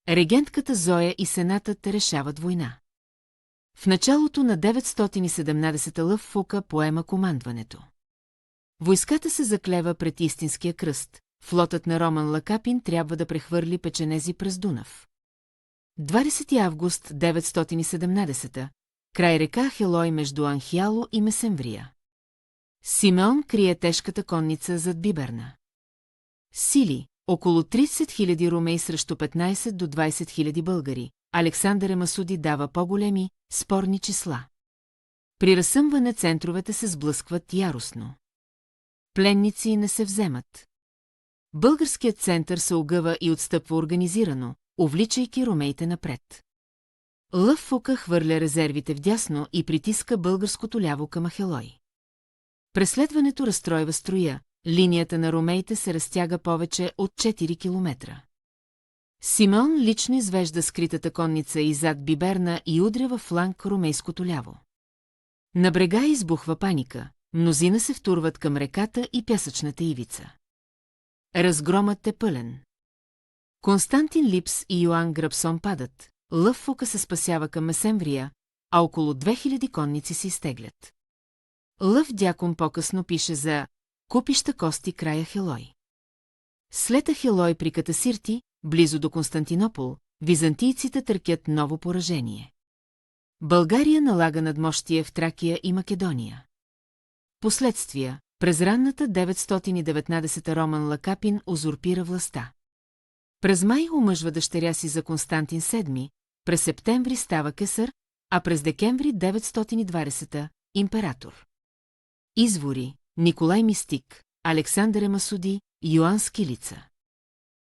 Регентката Зоя и сенатът решават война. В началото на 917 Лъв Фука поема командването. Войската се заклева пред истинския кръст, флотът на Роман Лакапин трябва да прехвърли печенези през Дунав. 20 август 917, край река Хелой между Анхиало и Месемврия. Симеон крие тежката конница зад Биберна. Сили, около 30 000 ромей срещу 15 до 20 000 българи. Александър Масуди дава по-големи, спорни числа. При разсъмване центровете се сблъскват яростно. Пленници не се вземат. Българският център се огъва и отстъпва организирано, увличайки ромеите напред. Лъв Фука хвърля резервите вдясно и притиска българското ляво към Ахелой. Преследването разстройва строя, линията на ромеите се разтяга повече от 4 километра. Симеон лично извежда скритата конница и зад Биберна и удря във фланг ромейското ляво. На брега избухва паника, мнозина се втурват към реката и пясъчната ивица. Разгромът е пълен. Константин Липс и Йоан Грабсон падат, Лъв Фука се спасява към Месемврия, а около 2000 конници се изтеглят. Лъв Дякон по-късно пише за купища кости края Хелой. След Ахелой при Катасирти, близо до Константинопол, византийците търпят ново поражение. България налага надмощие в Тракия и Македония. Последствия, през ранната 919 Роман Лакапин узурпира властта. През май омъжва дъщеря си за Константин VII, през септември става кесар, а през декември 920 император. Извори: Николай Мистик, Александър Масуди, Йоан Скилица.